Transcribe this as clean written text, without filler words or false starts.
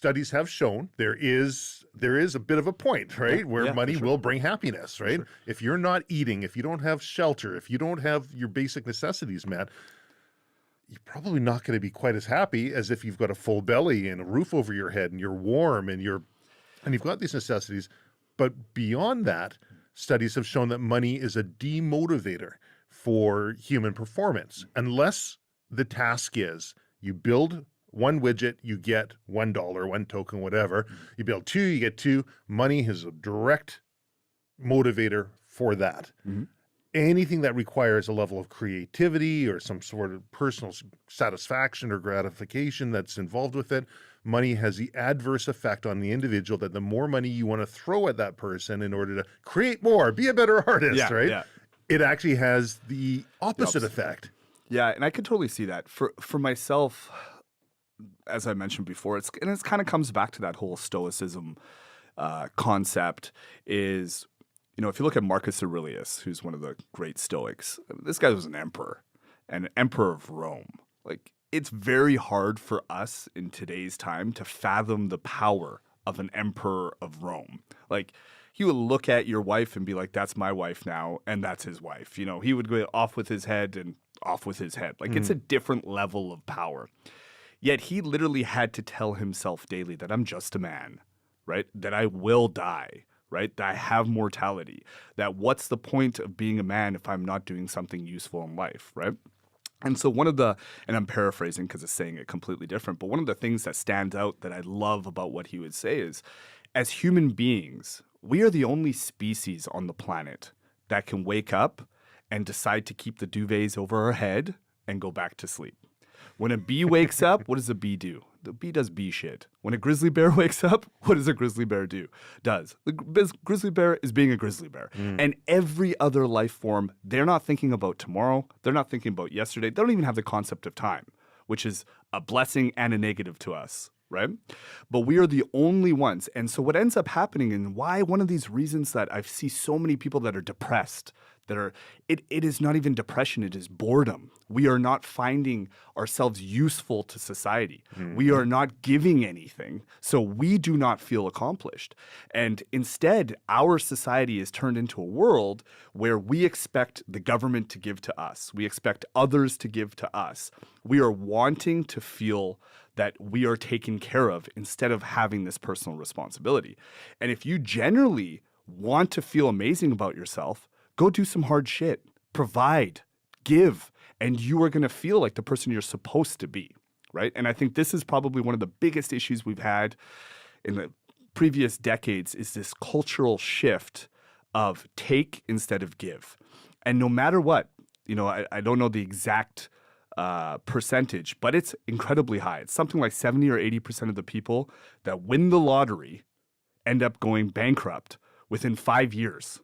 studies have shown there is a bit of a point, right? Where money will bring happiness, right? If you're not eating, if you don't have shelter, if you don't have your basic necessities met, you're probably not going to be quite as happy as if you've got a full belly and a roof over your head and you're warm and you've got these necessities. But beyond that, studies have shown that money is a demotivator for human performance, unless the task is you build one widget, you get $1, one token, whatever. You build two, you get two. Money is a direct motivator for that. Anything that requires a level of creativity or some sort of personal satisfaction or gratification that's involved with it, money has the adverse effect on the individual that the more money you want to throw at that person in order to create more, be a better artist, right? Yeah. It actually has the opposite effect. Yeah, and I could totally see that. For myself, as I mentioned before, it kind of comes back to that whole stoicism concept is, if you look at Marcus Aurelius, who's one of the great Stoics, this guy was an emperor of Rome. Like, it's very hard for us in today's time to fathom the power of an emperor of Rome. Like, he would look at your wife and be like, that's my wife now, and that's his wife. He would go off with his head and off with his head. Like, it's a different level of power. Yet he literally had to tell himself daily that I'm just a man, right? That I will die, right? That I have mortality. That what's the point of being a man if I'm not doing something useful in life, right? And so and I'm paraphrasing because it's saying it completely different, but one of the things that stands out that I love about what he would say is, as human beings, we are the only species on the planet that can wake up and decide to keep the duvets over our head and go back to sleep. When a bee wakes up, what does a bee do? The bee does bee shit. When a grizzly bear wakes up, what does a grizzly bear do? The grizzly bear is being a grizzly bear. And every other life form, they're not thinking about tomorrow. They're not thinking about yesterday. They don't even have the concept of time, which is a blessing and a negative to us, right? But we are the only ones. And so what ends up happening, and why one of these reasons that I see so many people that are depressed, it is not even depression, it is boredom. We are not finding ourselves useful to society. We are not giving anything, so we do not feel accomplished. And instead, our society is turned into a world where we expect the government to give to us. We expect others to give to us. We are wanting to feel that we are taken care of instead of having this personal responsibility. And if you generally want to feel amazing about yourself, go do some hard shit, provide, give, and you are going to feel like the person you're supposed to be, right? And I think this is probably one of the biggest issues we've had in the previous decades is this cultural shift of take instead of give. And no matter what, I don't know the exact percentage, but it's incredibly high. It's something like 70 or 80% of the people that win the lottery end up going bankrupt within 5 years.